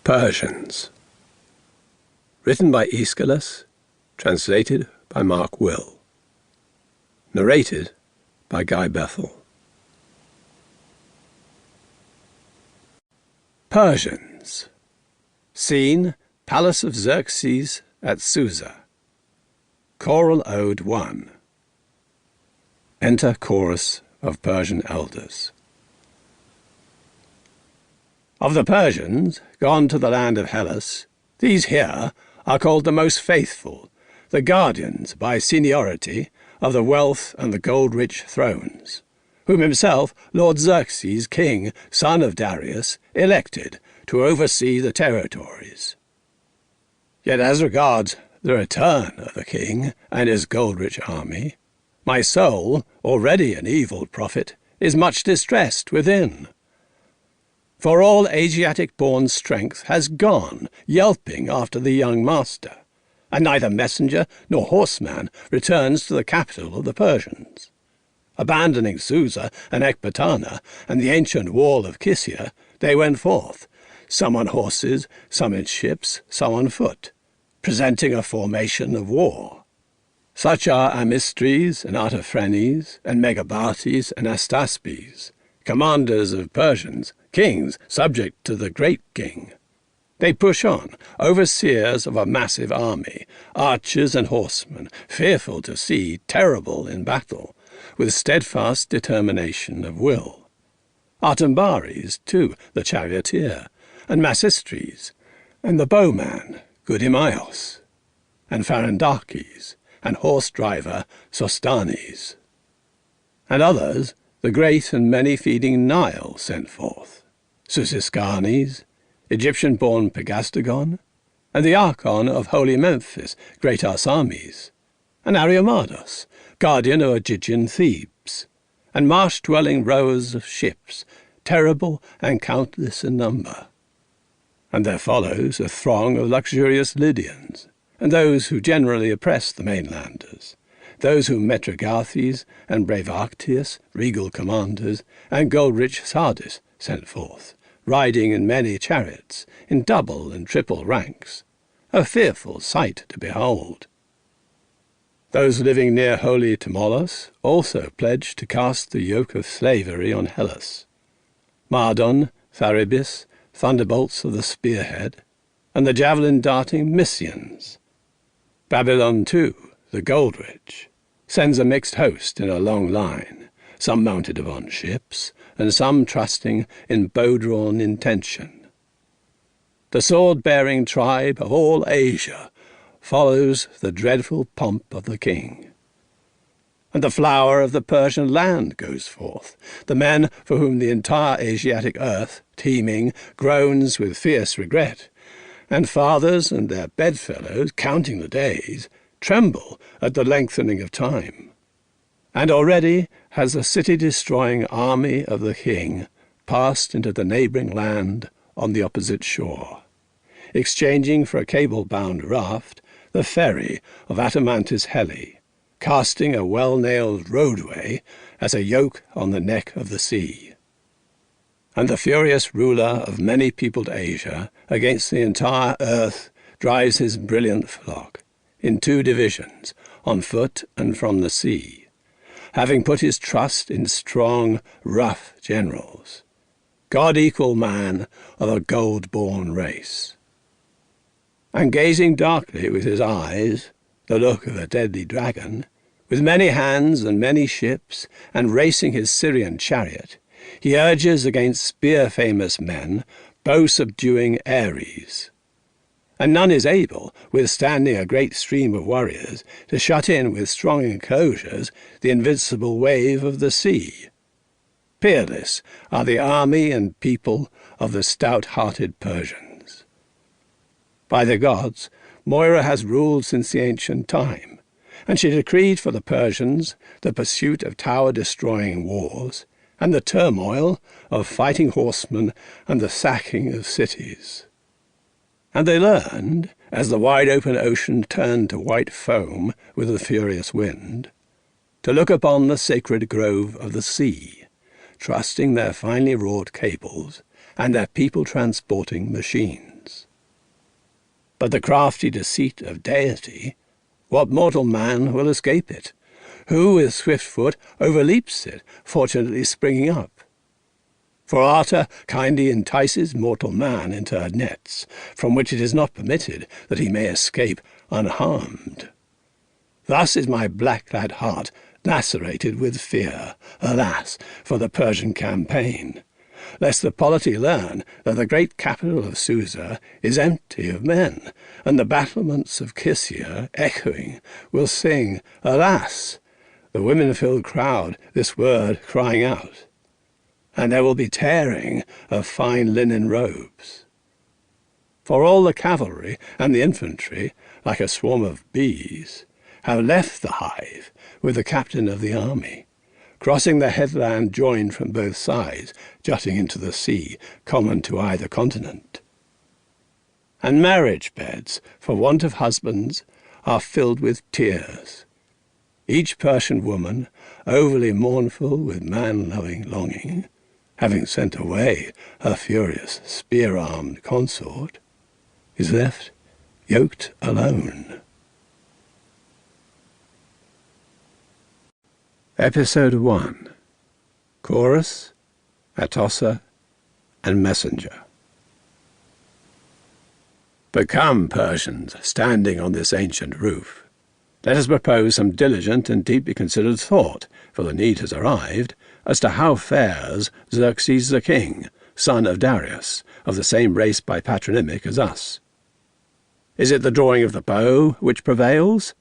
Persians. Written by Aeschylus, translated by Mark Will. Narrated by Guy Bethel. Persians. Scene: Palace of Xerxes at Susa. Choral Ode 1. Enter chorus of Persian elders. Of the Persians, gone to the land of Hellas, these here are called the most faithful, the guardians by seniority of the wealth and the gold-rich thrones, whom himself Lord Xerxes, king, son of Darius, elected to oversee the territories. Yet as regards the return of the king and his gold-rich army, my soul, already an evil prophet, is much distressed within. For all Asiatic-born strength has gone, yelping after the young master, and neither messenger nor horseman returns to the capital of the Persians. Abandoning Susa and Ecbatana and the ancient wall of Kisia, they went forth, some on horses, some in ships, some on foot, presenting a formation of war. Such are Amistris and Artaphernes and Megabartes and Astaspes, commanders of Persians, kings subject to the great king. They push on, overseers of a massive army, archers and horsemen, fearful to see, terrible in battle, with steadfast determination of will. Artambares, too, the charioteer, and Massistres, and the bowman, good Emaios, and Pharandakes, and horse-driver Sostanes, and others the great and many-feeding Nile sent forth, Susiscanes, Egyptian-born Pegastagon, and the Archon of holy Memphis, great Arsames, and Ariamados, guardian of Ogygian Thebes, and marsh-dwelling rowers of ships, terrible and countless in number. And there follows a throng of luxurious Lydians, and those who generally oppress the mainlanders, those whom Metrigathes and brave Arctius, regal commanders, and gold-rich Sardis sent forth, riding in many chariots, in double and triple ranks, a fearful sight to behold. Those living near holy Tmolus also pledged to cast the yoke of slavery on Hellas. Mardon, Tharibis, thunderbolts of the spearhead, and the javelin-darting Mysians. Babylon, too, the gold-rich, sends a mixed host in a long line, some mounted upon ships, and some trusting in bow-drawn intention. The sword-bearing tribe of all Asia follows the dreadful pomp of the king. And the flower of the Persian land goes forth, the men for whom the entire Asiatic earth, teeming, groans with fierce regret, and fathers and their bedfellows, counting the days, tremble at the lengthening of time. And already has the city-destroying army of the king passed into the neighbouring land on the opposite shore, exchanging for a cable-bound raft the ferry of Atamantis Heli, casting a well-nailed roadway as a yoke on the neck of the sea. And the furious ruler of many-peopled Asia against the entire earth drives his brilliant flock, in two divisions, on foot and from the sea, having put his trust in strong, rough generals, God-equal man of a gold-born race. And gazing darkly with his eyes, the look of a deadly dragon, with many hands and many ships, and racing his Syrian chariot, he urges against spear-famous men, bow-subduing Ares. And none is able, withstanding a great stream of warriors, to shut in with strong enclosures the invincible wave of the sea. Peerless are the army and people of the stout-hearted Persians. By the gods, Moira has ruled since the ancient time, and she decreed for the Persians the pursuit of tower-destroying wars, and the turmoil of fighting horsemen and the sacking of cities. And they learned, as the wide-open ocean turned to white foam with the furious wind, to look upon the sacred grove of the sea, trusting their finely wrought cables and their people-transporting machines. But the crafty deceit of deity, what mortal man will escape it? Who with swift foot overleaps it, fortunately springing up? For Arta kindly entices mortal man into her nets, from which it is not permitted that he may escape unharmed. Thus is my black-clad heart lacerated with fear, alas, for the Persian campaign, lest the polity learn that the great capital of Susa is empty of men, and the battlements of Kisia, echoing, will sing, alas, the women-filled crowd this word crying out, and there will be tearing of fine linen robes. For all the cavalry and the infantry, like a swarm of bees, have left the hive with the captain of the army, crossing the headland joined from both sides, jutting into the sea, common to either continent. And marriage beds, for want of husbands, are filled with tears. Each Persian woman, overly mournful with man-loving longing, having sent away her furious spear-armed consort, is left yoked alone. Episode 1. Chorus, Atossa, and Messenger. But come, Persians, standing on this ancient roof, let us propose some diligent and deeply considered thought, for the need has arrived, as to how fares Xerxes the king, son of Darius, of the same race by patronymic as us. Is it the drawing of the bow which prevails?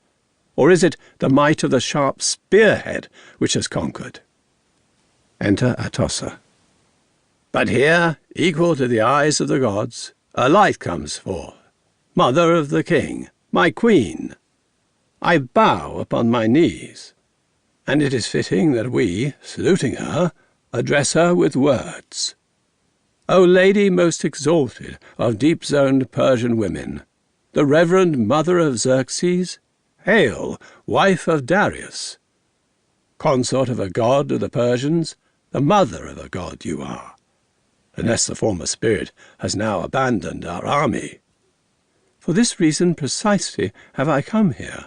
Or is it the might of the sharp spearhead which has conquered? Enter Atossa. But here, equal to the eyes of the gods, a light comes forth, mother of the king, my queen. I bow upon my knees, and it is fitting that we, saluting her, address her with words. O lady most exalted of deep-zoned Persian women, the reverend mother of Xerxes, hail, wife of Darius. Consort of a god of the Persians, the mother of a god you are, unless the former spirit has now abandoned our army. For this reason precisely have I come here,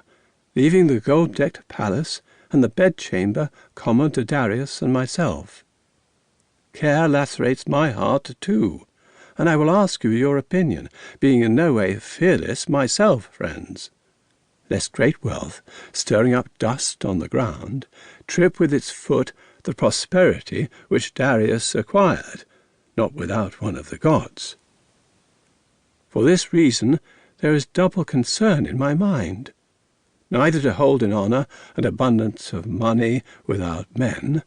leaving the gold-decked palace and the bedchamber common to Darius and myself. Care lacerates my heart too, and I will ask you your opinion, being in no way fearless myself, friends, lest great wealth, stirring up dust on the ground, trip with its foot the prosperity which Darius acquired, not without one of the gods. For this reason there is double concern in my mind, neither to hold in honour an abundance of money without men,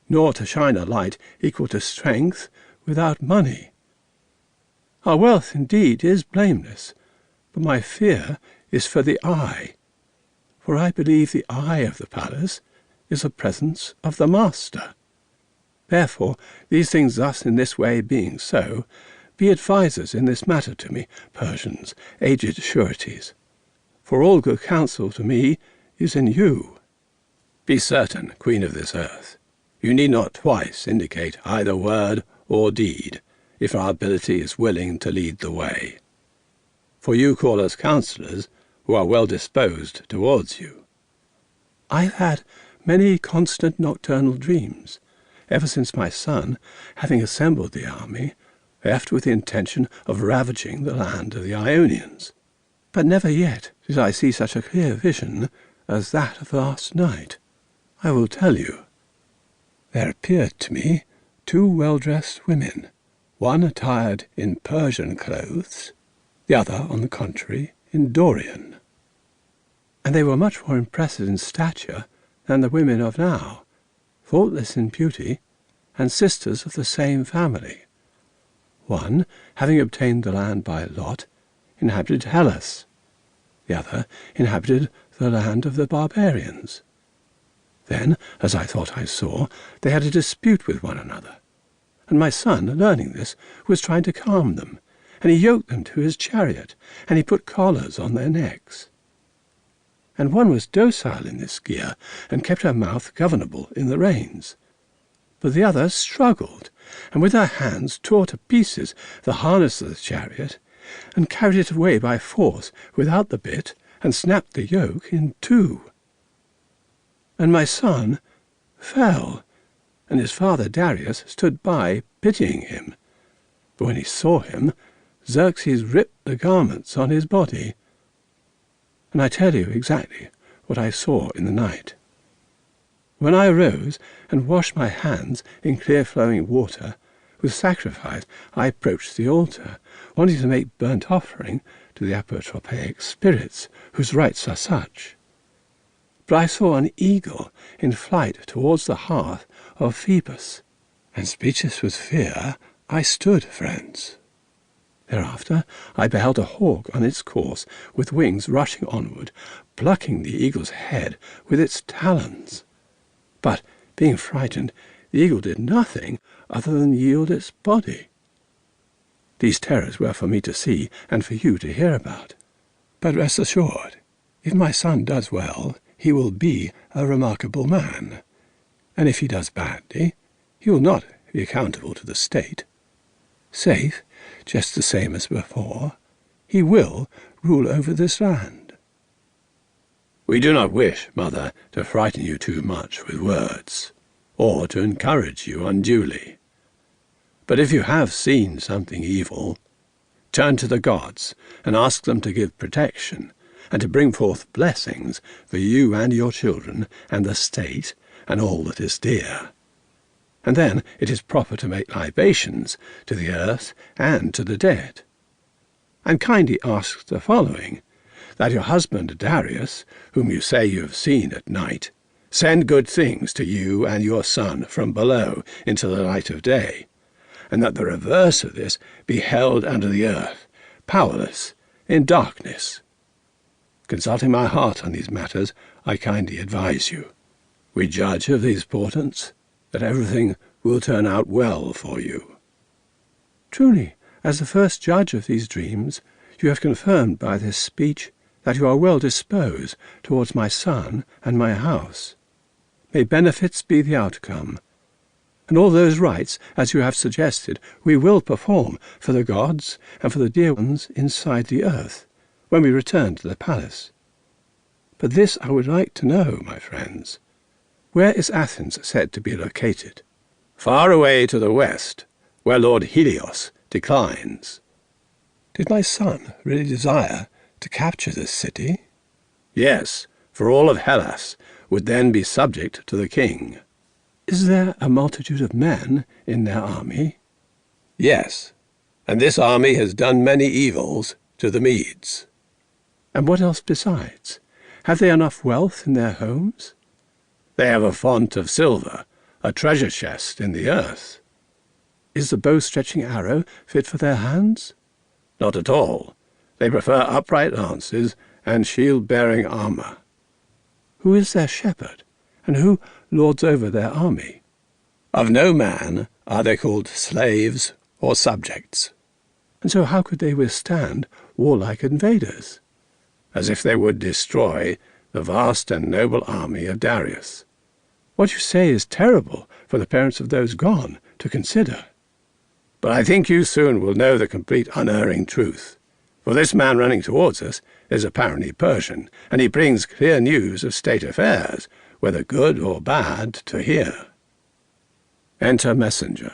nor to shine a light equal to strength without money. Our wealth indeed is blameless, but my fear is for the eye, for I believe the eye of the palace is the presence of the master. Therefore, these things thus in this way being so, be advisers in this matter to me, Persians, aged sureties, for all good counsel to me is in you. Be certain, queen of this earth, you need not twice indicate either word or deed, if our ability is willing to lead the way. For you call us counsellors, who are well disposed towards you. I have had many constant nocturnal dreams, ever since my son, having assembled the army, left with the intention of ravaging the land of the Ionians. But never yet did I see such a clear vision as that of last night. I will tell you. There appeared to me 2 well-dressed women, one attired in Persian clothes, the other, on the contrary, in Dorian. And they were much more impressive in stature than the women of now, faultless in beauty, and sisters of the same family. One, having obtained the land by lot, inhabited Hellas. The other inhabited the land of the barbarians. Then, as I thought I saw, they had a dispute with one another, and my son, learning this, was trying to calm them, and he yoked them to his chariot, and he put collars on their necks. And one was docile in this gear, and kept her mouth governable in the reins. But the other struggled, and with her hands tore to pieces the harness of the chariot, and carried it away by force without the bit, and snapped the yoke in two. And my son fell, and his father Darius stood by, pitying him. But when he saw him, Xerxes ripped the garments on his body. And I tell you exactly what I saw in the night. When I arose and washed my hands in clear-flowing water, with sacrifice I approached the altar, wanting to make burnt offering to the apotropaic spirits, whose rites are such. But I saw an eagle in flight towards the hearth of Phoebus, and speechless with fear I stood, friends. Thereafter I beheld a hawk on its course, with wings rushing onward, plucking the eagle's head with its talons. But, being frightened, the eagle did nothing other than yield its body. These terrors were for me to see and for you to hear about. But rest assured, if my son does well, he will be a remarkable man. And if he does badly, he will not be accountable to the state. Safe, just the same as before, he will rule over this land. We do not wish, Mother, to frighten you too much with words, or to encourage you unduly. But if you have seen something evil, turn to the gods and ask them to give protection, and to bring forth blessings for you and your children, and the state, and all that is dear. And then it is proper to make libations to the earth and to the dead. And kindly ask the following, that your husband Darius, whom you say you have seen at night, send good things to you and your son from below into the light of day, and that the reverse of this be held under the earth, powerless, in darkness. Consulting my heart on these matters, I kindly advise you. We judge of these portents that everything will turn out well for you. Truly, as the first judge of these dreams, you have confirmed by this speech that you are well disposed towards my son and my house. May benefits be the outcome. And all those rites, as you have suggested, we will perform for the gods and for the dear ones inside the earth, when we return to the palace. But this I would like to know, my friends. Where is Athens said to be located? Far away to the west, where Lord Helios declines. Did my son really desire to capture this city? Yes, for all of Hellas would then be subject to the king. Is there a multitude of men in their army? Yes, and this army has done many evils to the Medes. And what else besides? Have they enough wealth in their homes? They have a font of silver, a treasure chest in the earth. Is the bow-stretching arrow fit for their hands? Not at all. They prefer upright lances and shield-bearing armour. Who is their shepherd, and who lords over their army? Of no man are they called slaves or subjects. And so how could they withstand warlike invaders? As if they would destroy the vast and noble army of Darius. What you say is terrible for the parents of those gone to consider. But I think you soon will know the complete unerring truth. For this man running towards us is apparently Persian, and he brings clear news of state affairs, whether good or bad, to hear. Enter messenger.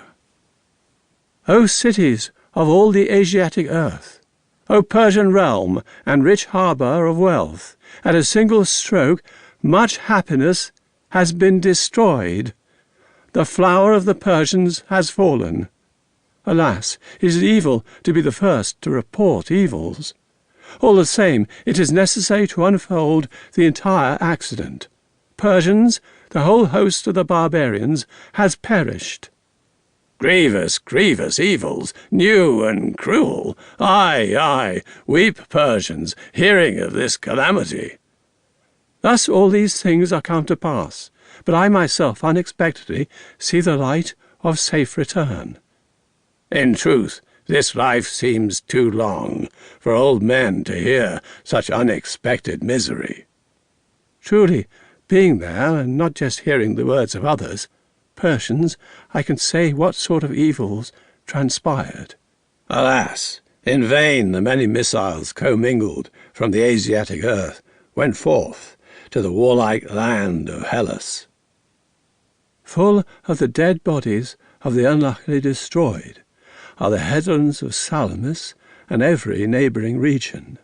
O cities of all the Asiatic earth, O Persian realm and rich harbour of wealth, at a single stroke much happiness has been destroyed. The flower of the Persians has fallen. Alas, it is evil to be the first to report evils. All the same, it is necessary to unfold the entire accident. Persians, the whole host of the barbarians, has perished. Grievous, grievous evils, new and cruel. Aye, aye, weep, Persians, hearing of this calamity. Thus all these things are come to pass, but I myself unexpectedly see the light of safe return. In truth, this life seems too long for old men to hear such unexpected misery. Truly, being there, and not just hearing the words of others, Persians, I can say what sort of evils transpired. Alas, In vain the many missiles commingled from the Asiatic earth went forth to the warlike land of Hellas. Full of the dead bodies of the unluckily destroyed are the headlands of Salamis and every neighbouring region.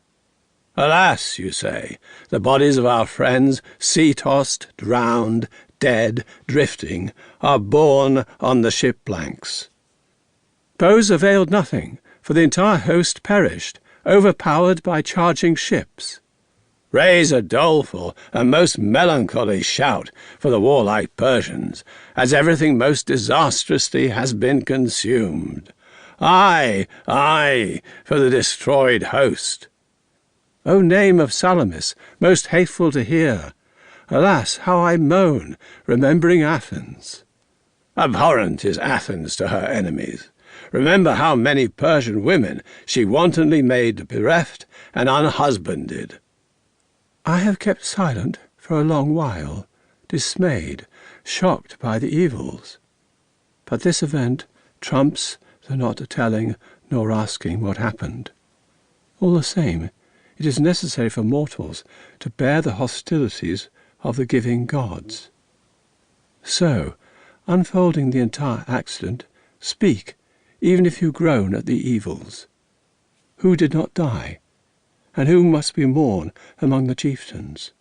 Alas, you say, the bodies of our friends, sea-tossed, drowned, dead, drifting, are borne on the ship planks. Bows availed nothing, for the entire host perished, overpowered by charging ships. Raise a doleful and most melancholy shout for the warlike Persians, as everything most disastrously has been consumed. Aye, aye, for the destroyed host. O name of Salamis, most hateful to hear! Alas, how I moan, remembering Athens. Abhorrent is Athens to her enemies. Remember how many Persian women she wantonly made bereft and unhusbanded. I have kept silent for a long while, dismayed, shocked by the evils. But this event trumps the not telling nor asking what happened. All the same, it is necessary for mortals to bear the hostilities of the giving gods. So, unfolding the entire accident, speak, even if you groan at the evils. Who did not die? And who must we mourn among the chieftains?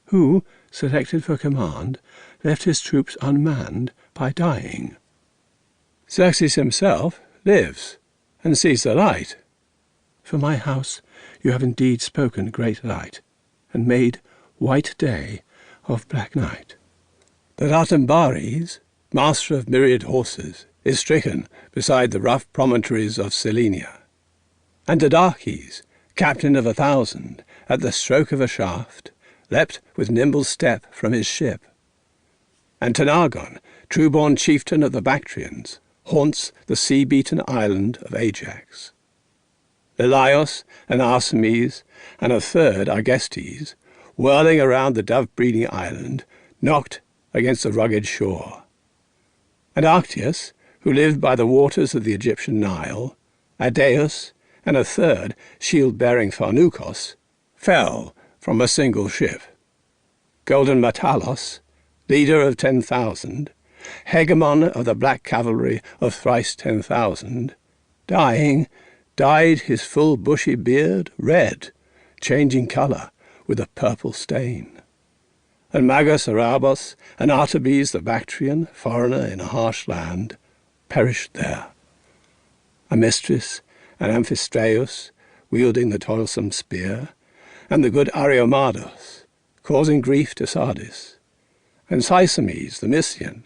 Who, selected for command, left his troops unmanned by dying? Xerxes himself lives, and sees the light. For my house you have indeed spoken great light, and made white day of black night. That Artambares, master of myriad horses, is stricken beside the rough promontories of Cyllenia. And Didaches, captain of 1,000, at the stroke of a shaft, leapt with nimble step from his ship. And Tanagon, true-born chieftain of the Bactrians, haunts the sea-beaten island of Ajax. Lelios and Arsames, and a third, Argestes, whirling around the dove-breeding island, knocked against the rugged shore. And Arctius, who lived by the waters of the Egyptian Nile, Adeus, and a third, shield-bearing Pharnukos, fell from a single ship. Golden Matalos, leader of 10,000, hegemon of the black cavalry of thrice 10,000, dyed his full bushy beard red, changing colour with a purple stain. And Magus Arabos and Artabes the Bactrian, foreigner in a harsh land, perished there. Amistris and Amphistraeus, wielding the toilsome spear, and the good Ariomados, causing grief to Sardis, and Sisames the Mysian,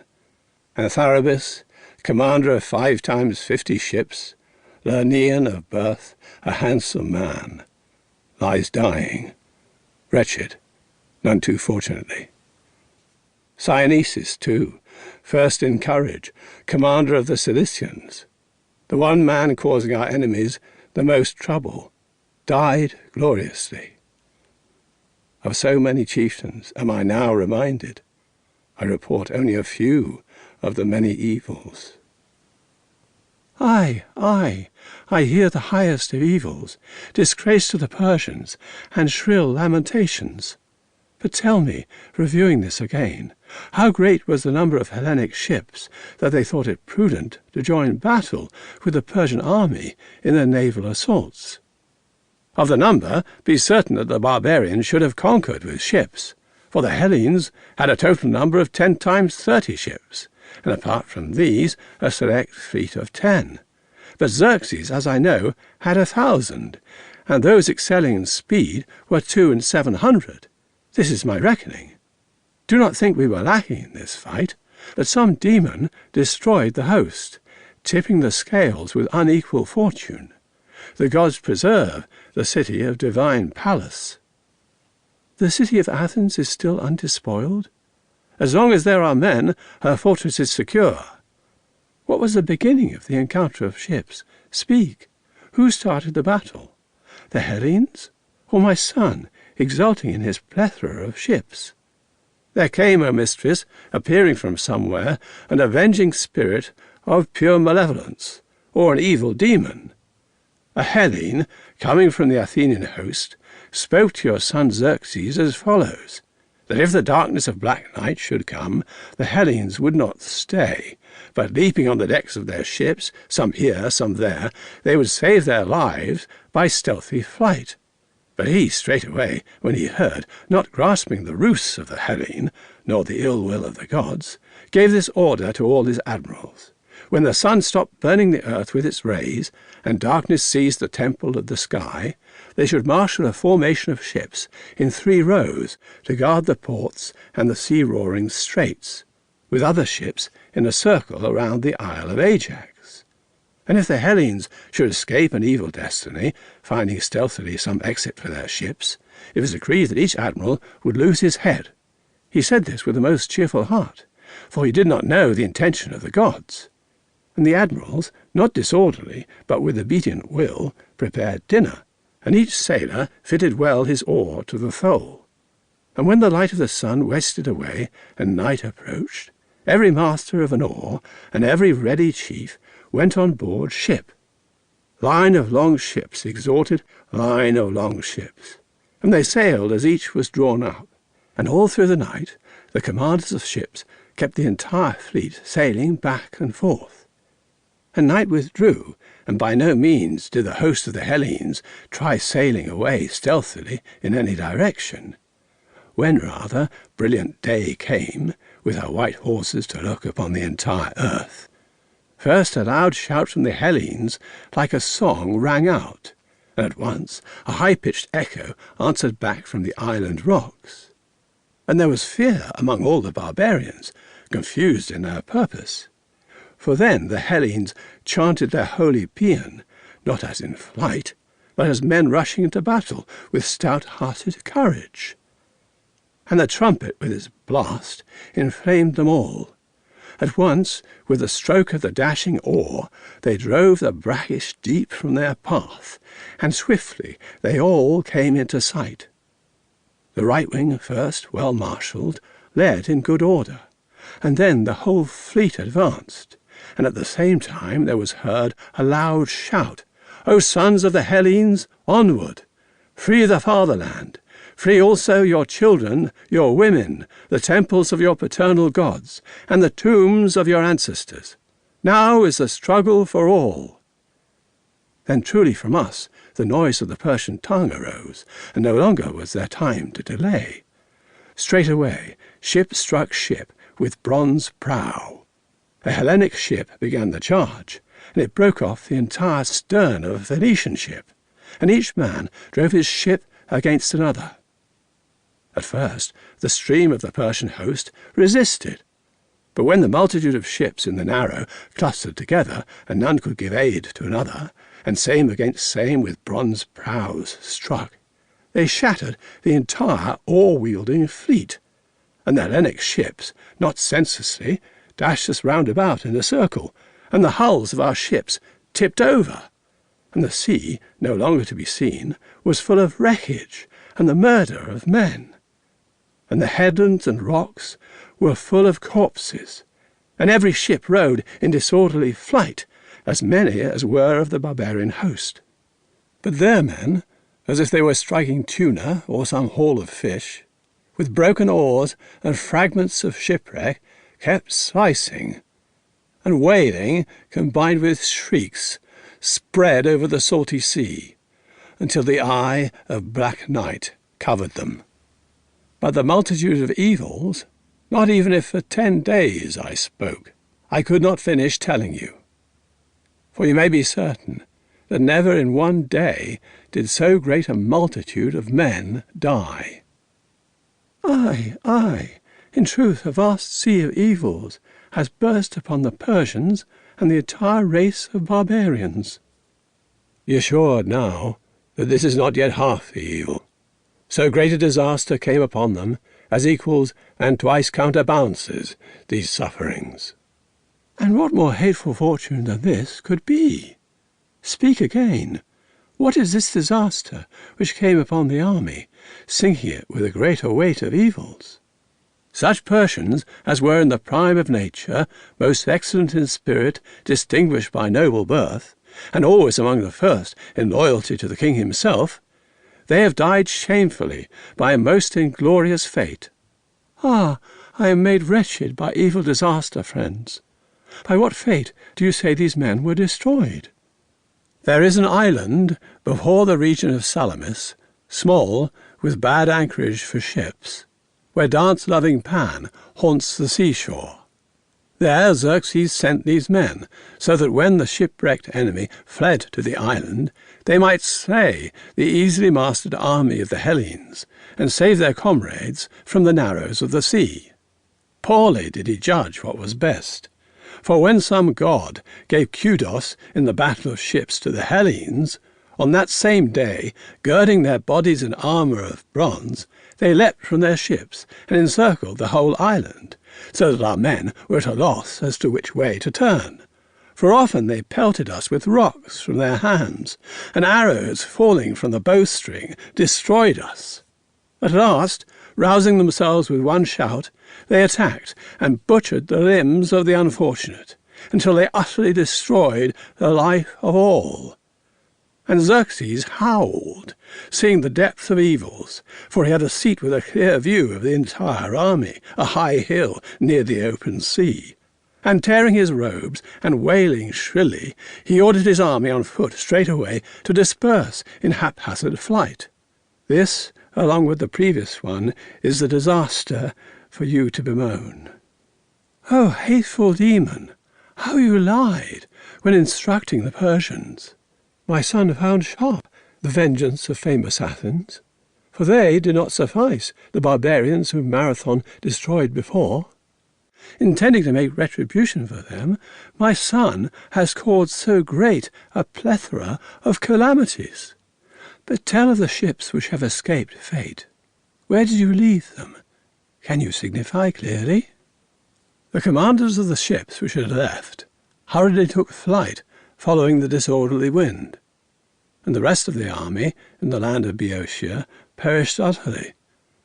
and Tharabis, commander of 5 times 50 ships, Lernaean of birth, a handsome man, lies dying, wretched, none too fortunately. Cynesis, too, first in courage, commander of the Cilicians, the one man causing our enemies the most trouble, died gloriously. Of so many chieftains am I now reminded. I report only a few of the many evils. Aye, aye, I hear the highest of evils, disgrace to the Persians, and shrill lamentations. But tell me, reviewing this again, how great was the number of Hellenic ships that they thought it prudent to join battle with the Persian army in their naval assaults? Of the number, be certain that the barbarians should have conquered with ships, for the Hellenes had a total number of 10 times 30 ships, and apart from these, a select fleet of 10. But Xerxes, as I know, had 1,000, and those excelling in speed were 2 and 700. This is my reckoning. Do not think we were lacking in this fight, but some demon destroyed the host, tipping the scales with unequal fortune. The gods preserve the city of divine Pallas. The city of Athens is still undespoiled? As long as there are men, her fortress is secure. What was the beginning of the encounter of ships? Speak. Who started the battle? The Hellenes? Or my son, exulting in his plethora of ships? There came, O mistress, appearing from somewhere, an avenging spirit of pure malevolence, or an evil demon. A Hellene, coming from the Athenian host, spoke to your son Xerxes as follows, that if the darkness of black night should come, the Hellenes would not stay, but leaping on the decks of their ships, some here, some there, they would save their lives by stealthy flight. But he straightway, when he heard, not grasping the ruse of the Hellene, nor the ill will of the gods, gave this order to all his admirals. When the sun stopped burning the earth with its rays, and darkness seized the temple of the sky, they should marshal a formation of ships in 3 rows to guard the ports and the sea-roaring straits, with other ships in a circle around the Isle of Ajax. And if the Hellenes should escape an evil destiny, finding stealthily some exit for their ships, it was agreed that each admiral would lose his head. He said this with a most cheerful heart, for he did not know the intention of the gods. And the admirals, not disorderly, but with obedient will, prepared dinner, and each sailor fitted well his oar to the thole. And when the light of the sun wasted away, and night approached, every master of an oar, and every ready chief, went on board ship. Line of long ships exhorted line of long ships, and they sailed as each was drawn up, and all through the night the commanders of ships kept the entire fleet sailing back and forth. And night withdrew, and by no means did the host of the Hellenes try sailing away stealthily in any direction. When rather brilliant day came, with her white horses to look upon the entire earth, first a loud shout from the Hellenes like a song rang out, and at once a high-pitched echo answered back from the island rocks. And there was fear among all the barbarians, confused in their purpose. For then the Hellenes chanted their holy paean, not as in flight, but as men rushing into battle with stout-hearted courage. And the trumpet with its blast inflamed them all. At once, with the stroke of the dashing oar, they drove the brackish deep from their path, and swiftly they all came into sight. The right wing first, well marshalled, led in good order, and then the whole fleet advanced, and at the same time there was heard a loud shout, O sons of the Hellenes, onward! Free the fatherland! Free also your children, your women, the temples of your paternal gods, and the tombs of your ancestors. Now is the struggle for all. Then truly from us the noise of the Persian tongue arose, and no longer was there time to delay. Straightway ship struck ship with bronze prow. A Hellenic ship began the charge, and it broke off the entire stern of a Phoenician ship, and each man drove his ship against another. At first the stream of the Persian host resisted, but when the multitude of ships in the narrow clustered together, and none could give aid to another, and same against same with bronze prows struck, they shattered the entire oar-wielding fleet, and the Hellenic ships, not senselessly, dashed us round about in a circle, and the hulls of our ships tipped over, and the sea, no longer to be seen, was full of wreckage and the murder of men. And the headlands and rocks were full of corpses, and every ship rode in disorderly flight, as many as were of the barbarian host. But their men, as if they were striking tuna or some haul of fish, with broken oars and fragments of shipwreck, kept slicing, and wailing combined with shrieks spread over the salty sea, until the eye of black night covered them. But the multitude of evils, not even if for 10 days I spoke, I could not finish telling you. For you may be certain that never in one day did so great a multitude of men die. Aye, in truth a vast sea of evils has burst upon the Persians and the entire race of barbarians. Be assured now that this is not yet half the evil. So great a disaster came upon them as equals and twice counterbalances these sufferings. And what more hateful fortune than this could be? Speak again. What is this disaster which came upon the army, sinking it with a greater weight of evils? Such Persians as were in the prime of nature, most excellent in spirit, distinguished by noble birth, and always among the first in loyalty to the king himself, they have died shamefully by a most inglorious fate. Ah, I am made wretched by evil disaster, friends. By what fate do you say these men were destroyed? There is an island before the region of Salamis, small, with bad anchorage for ships, where dance-loving Pan haunts the seashore. There Xerxes sent these men, so that when the shipwrecked enemy fled to the island, they might slay the easily mastered army of the Hellenes, and save their comrades from the narrows of the sea. Poorly did he judge what was best. For when some god gave kudos in the battle of ships to the Hellenes, on that same day, girding their bodies in armour of bronze, they leapt from their ships and encircled the whole island, so that our men were at a loss as to which way to turn. For often they pelted us with rocks from their hands, and arrows falling from the bowstring destroyed us. At last, rousing themselves with one shout, they attacked and butchered the limbs of the unfortunate, until they utterly destroyed the life of all. And Xerxes howled, seeing the depth of evils, for he had a seat with a clear view of the entire army, a high hill near the open sea. And tearing his robes and wailing shrilly, he ordered his army on foot straightway to disperse in haphazard flight. This, along with the previous one, is the disaster for you to bemoan. Oh, hateful demon, how you lied when instructing the Persians! My son found sharp the vengeance of famous Athens, for they did not suffice the barbarians whom Marathon destroyed before. Intending to make retribution for them, my son has caused so great a plethora of calamities. But tell of the ships which have escaped fate. Where did you leave them? Can you signify clearly? The commanders of the ships which had left hurriedly took flight, following the disorderly wind, and the rest of the army in the land of Boeotia perished utterly,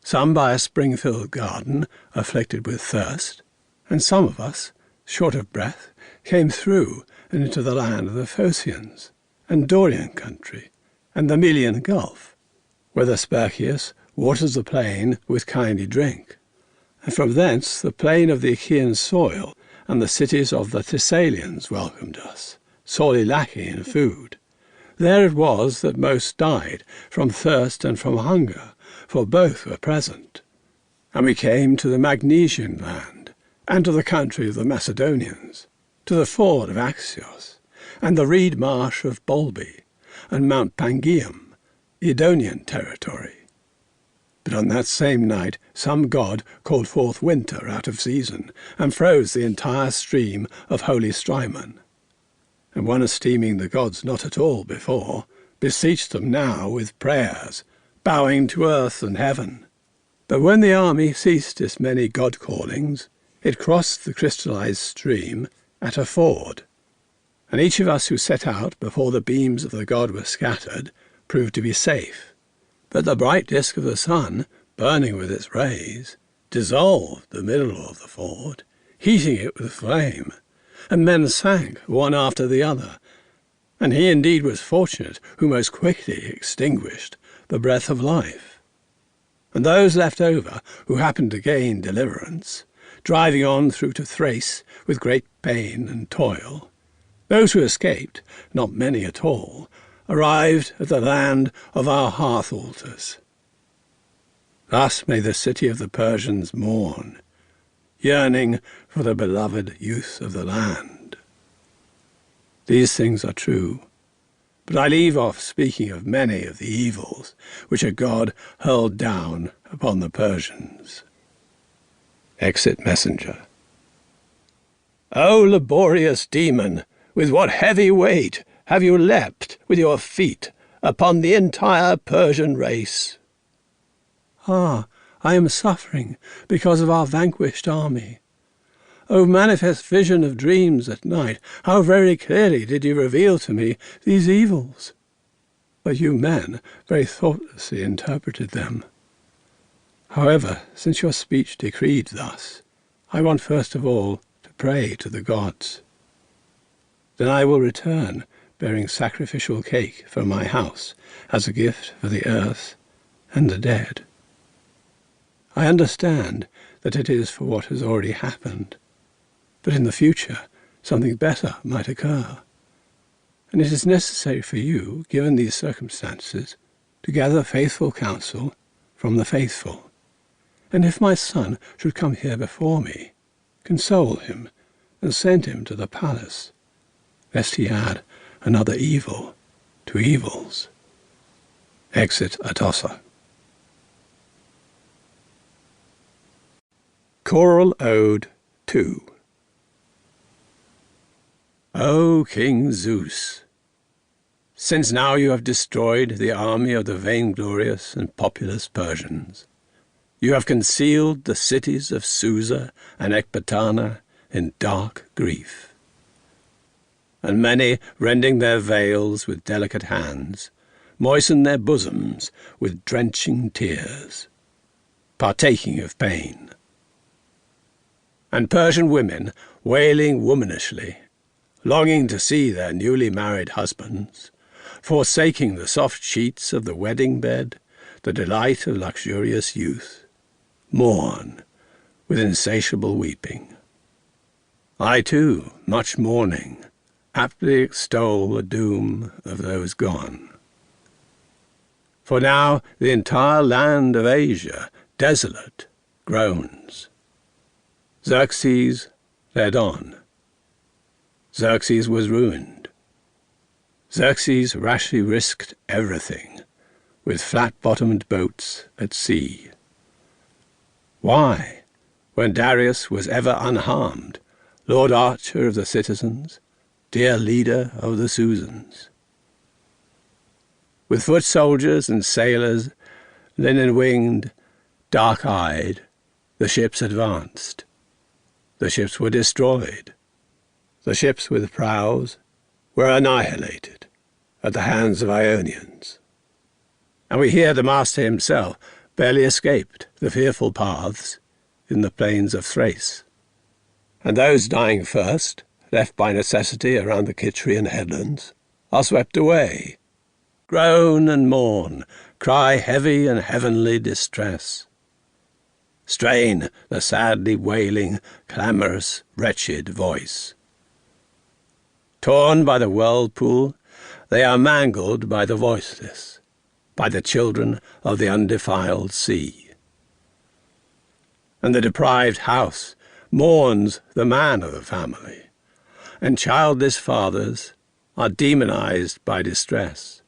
some by a spring-filled garden afflicted with thirst, and some of us, short of breath, came through and into the land of the Phocians, and Dorian country, and the Melian Gulf, where the Spercheius waters the plain with kindly drink, and from thence the plain of the Achaean soil and the cities of the Thessalians welcomed us, sorely lacking in food. There it was that most died, from thirst and from hunger, for both were present. And we came to the Magnesian land, and to the country of the Macedonians, to the ford of Aeschylus, and the reed marsh of Bolbi, and Mount Pangaeum, Edonian territory. But on that same night some god called forth winter out of season, and froze the entire stream of holy Strymon. And one esteeming the gods not at all before, beseeched them now with prayers, bowing to earth and heaven. But when the army ceased its many god-callings, it crossed the crystallized stream at a ford, and each of us who set out before the beams of the god were scattered proved to be safe. But the bright disk of the sun, burning with its rays, dissolved the middle of the ford, heating it with flame, and men sank one after the other, and he indeed was fortunate who most quickly extinguished the breath of life. And those left over who happened to gain deliverance, driving on through to Thrace with great pain and toil, those who escaped, not many at all, arrived at the land of our hearth-altars. Thus may the city of the Persians mourn, yearning for the beloved youth of the land. These things are true, but I leave off speaking of many of the evils which a god hurled down upon the Persians. Exit Messenger. O laborious demon, with what heavy weight have you leapt with your feet upon the entire Persian race? Ah, I am suffering because of our vanquished army. O manifest vision of dreams at night, how very clearly did you reveal to me these evils! But you men very thoughtlessly interpreted them. However, since your speech decreed thus, I want first of all to pray to the gods. Then I will return, bearing sacrificial cake from my house as a gift for the earth and the dead. I understand that it is for what has already happened, but in the future something better might occur, and it is necessary for you, given these circumstances, to gather faithful counsel from the faithful. And if my son should come here before me, console him and send him to the palace, lest he add another evil to evils. Exit Atossa. Choral Ode 2. O King Zeus, since now you have destroyed the army of the vainglorious and populous Persians, you have concealed the cities of Susa and Ecbatana in dark grief. And many, rending their veils with delicate hands, moisten their bosoms with drenching tears, partaking of pain. And Persian women, wailing womanishly, longing to see their newly married husbands, forsaking the soft sheets of the wedding bed, the delight of luxurious youth, mourn with insatiable weeping. I too, much mourning, aptly extol the doom of those gone. For now the entire land of Asia, desolate, groans. Xerxes led on. Xerxes was ruined. Xerxes rashly risked everything, with flat-bottomed boats at sea. Why, when Darius was ever unharmed, Lord Archer of the citizens, dear leader of the Susans? With foot soldiers and sailors, linen-winged, dark-eyed, the ships advanced. The ships were destroyed. The ships with prows were annihilated at the hands of Ionians. And we hear the master himself barely escaped the fearful paths in the plains of Thrace. And those dying first, left by necessity around the Cyprian headlands, are swept away. Groan and mourn, cry heavy and heavenly distress. Strain the sadly wailing, clamorous, wretched voice. Torn by the whirlpool, they are mangled by the voiceless, by the children of the undefiled sea. And the deprived house mourns the man of the family, and childless fathers are demonized by distress,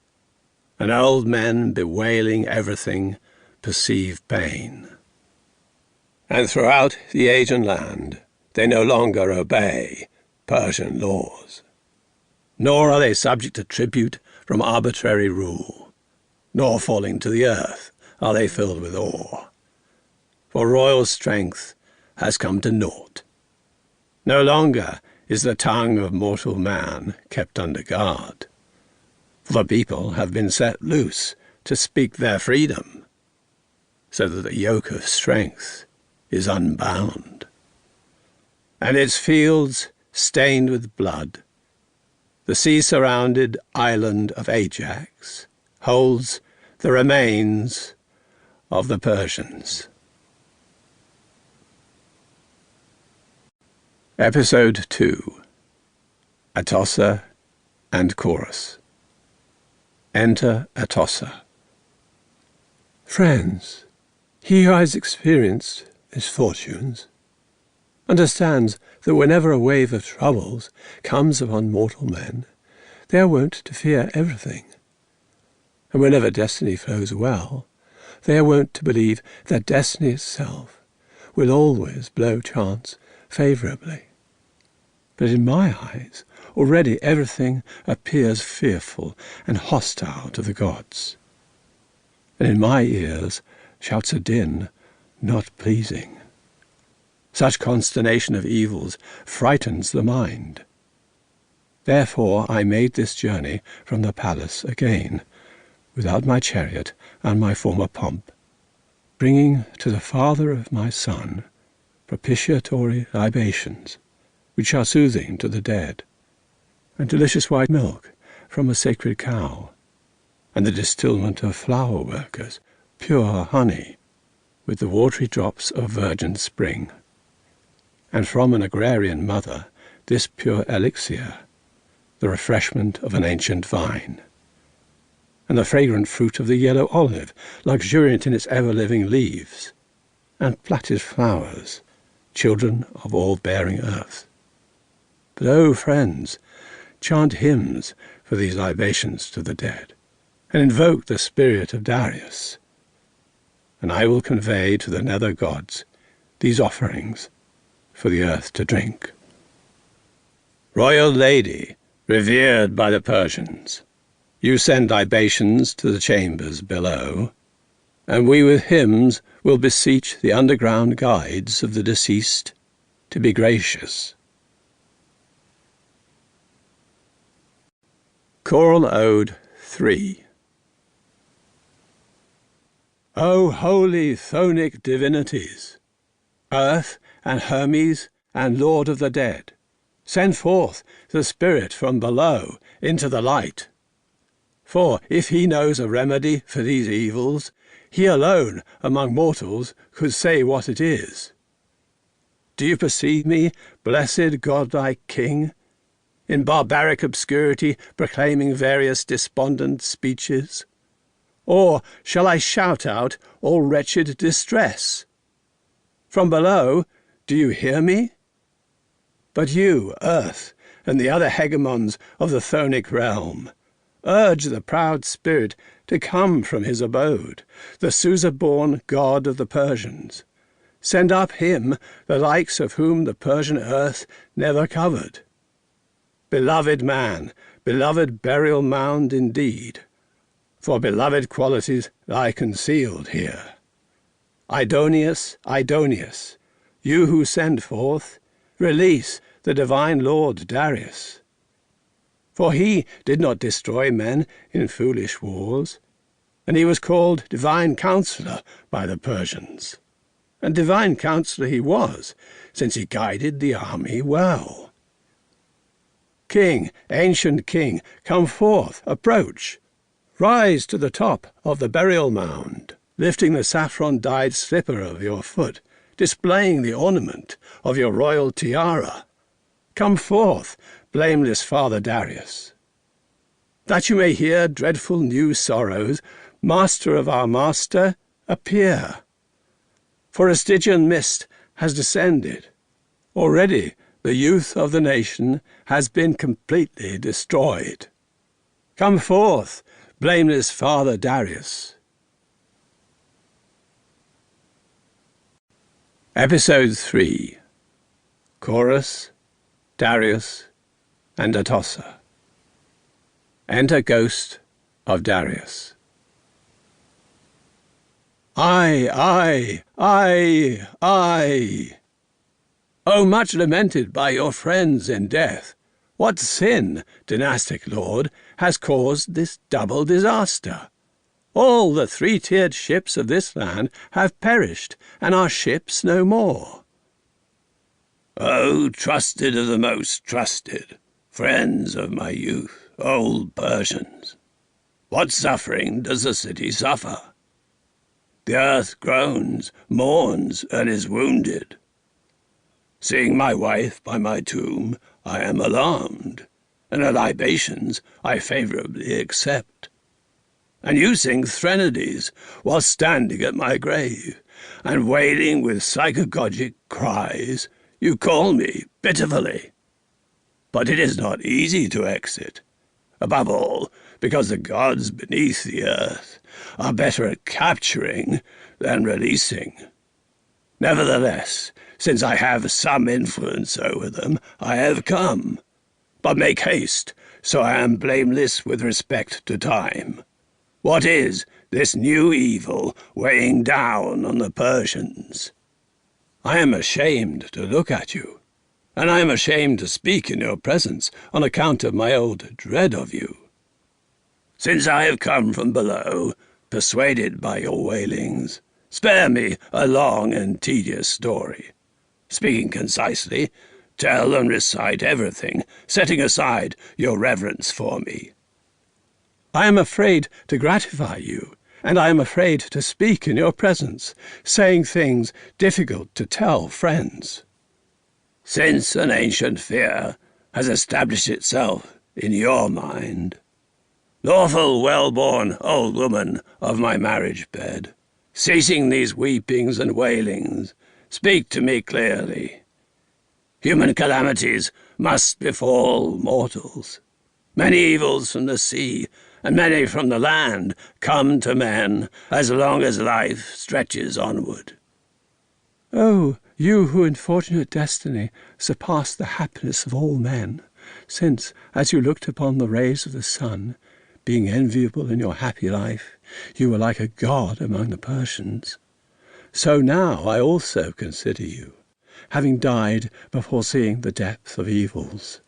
and old men bewailing everything perceive pain. And throughout the Asian land they no longer obey Persian laws, nor are they subject to tribute from arbitrary rule, nor falling to the earth are they filled with awe. For royal strength has come to naught. No longer is the tongue of mortal man kept under guard, for the people have been set loose to speak their freedom, so that the yoke of strength is unbound. And its fields stained with blood, the sea-surrounded island of Ajax holds the remains of the Persians. Episode 2. Atossa and Chorus. Enter Atossa. Friends, he who has experienced misfortunes understands that whenever a wave of troubles comes upon mortal men, they are wont to fear everything. And whenever destiny flows well, they are wont to believe that destiny itself will always blow chance favourably. But in my eyes, already everything appears fearful and hostile to the gods. And in my ears shouts a din not pleasing. Such consternation of evils frightens the mind. Therefore I made this journey from the palace again, without my chariot and my former pomp, bringing to the father of my son propitiatory libations, which are soothing to the dead, and delicious white milk from a sacred cow, and the distilment of flower workers, pure honey, with the watery drops of virgin spring, and from an agrarian mother this pure elixir, the refreshment of an ancient vine, and the fragrant fruit of the yellow olive, luxuriant in its ever-living leaves, and plaited flowers, children of all bearing earth. But, O friends, chant hymns for these libations to the dead, and invoke the spirit of Darius, and I will convey to the nether gods these offerings for the earth to drink. Royal lady, revered by the Persians, you send libations to the chambers below, and we with hymns will beseech the underground guides of the deceased to be gracious. Choral Ode 3. O holy Chthonic divinities, Earth and Hermes and Lord of the dead, send forth the spirit from below into the light. For if he knows a remedy for these evils, he alone among mortals could say what it is. Do you perceive me, blessed godlike king, in barbaric obscurity proclaiming various despondent speeches? Or shall I shout out all wretched distress? From below, do you hear me? But you, earth, and the other hegemons of the Chthonic realm, urge the proud spirit to come from his abode, the Susa-born god of the Persians. Send up him, the likes of whom the Persian earth never covered. Beloved man, beloved burial mound indeed, for beloved qualities lie concealed here. Idonius, Idonius, you who send forth, release the divine Lord Darius. For he did not destroy men in foolish wars, and he was called divine counselor by the Persians. And divine counselor he was, since he guided the army well. King, ancient king, come forth, approach. Rise to the top of the burial mound, lifting the saffron-dyed slipper of your foot, displaying the ornament of your royal tiara. Come forth, blameless Father Darius. That you may hear dreadful new sorrows, master of our master, appear. For a Stygian mist has descended. Already the youth of the nation has been completely destroyed. Come forth, blameless Father Darius. Episode 3. Chorus, Darius, and Atossa. Enter Ghost of Darius. I. O much lamented by your friends in death, what sin, dynastic lord, has caused this double disaster? All the three-tiered ships of this land have perished, and our ships no more. O trusted of the most trusted, friends of my youth, old Persians, what suffering does the city suffer? The earth groans, mourns, and is wounded. Seeing my wife by my tomb, I am alarmed, and her libations I favourably accept. And you sing threnodies while standing at my grave, and wailing with psychagogic cries, you call me pitifully. But it is not easy to exit, above all because the gods beneath the earth are better at capturing than releasing. Nevertheless, since I have some influence over them, I have come. But make haste, so I am blameless with respect to time. What is this new evil weighing down on the Persians? I am ashamed to look at you, and I am ashamed to speak in your presence on account of my old dread of you. Since I have come from below, persuaded by your wailings, spare me a long and tedious story. Speaking concisely, tell and recite everything, setting aside your reverence for me. I am afraid to gratify you, and I am afraid to speak in your presence, saying things difficult to tell friends. Since an ancient fear has established itself in your mind, lawful, well-born old woman of my marriage bed, ceasing these weepings and wailings, speak to me clearly. Human calamities must befall mortals. Many evils from the sea and many from the land come to men as long as life stretches onward. Oh, you who in fortunate destiny surpass the happiness of all men, since, as you looked upon the rays of the sun, being enviable in your happy life, you were like a god among the Persians, so now I also consider you, having died before seeing the depth of evils.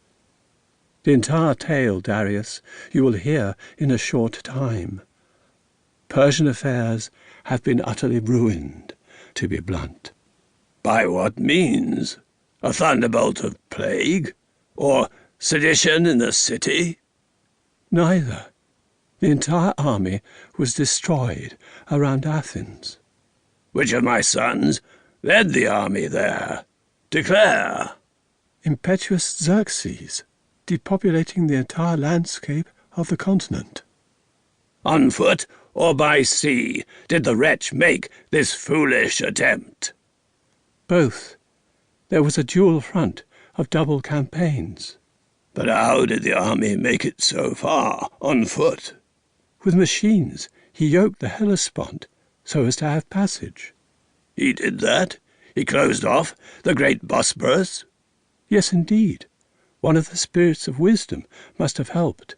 The entire tale, Darius, you will hear in a short time. Persian affairs have been utterly ruined, to be blunt. By what means? A thunderbolt of plague? Or sedition in the city? Neither. The entire army was destroyed around Athens. Which of my sons led the army there? Declare. Impetuous Xerxes, depopulating the entire landscape of the continent. On foot or by sea did the wretch make this foolish attempt? Both. There was a dual front of double campaigns. But how did the army make it so far on foot? With machines he yoked the Hellespont so as to have passage. He did that? He closed off the great Bosporus? Yes, indeed. One of the spirits of wisdom must have helped.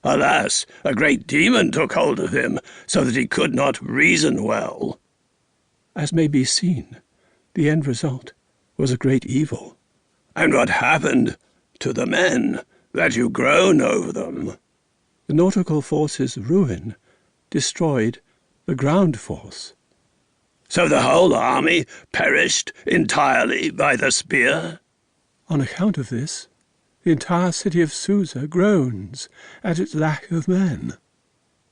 Alas, a great demon took hold of him, so that he could not reason well. As may be seen, the end result was a great evil. And what happened to the men, that you groan over them? The nautical force's ruin destroyed the ground force. So the whole army perished entirely by the spear? On account of this, the entire city of Susa groans at its lack of men.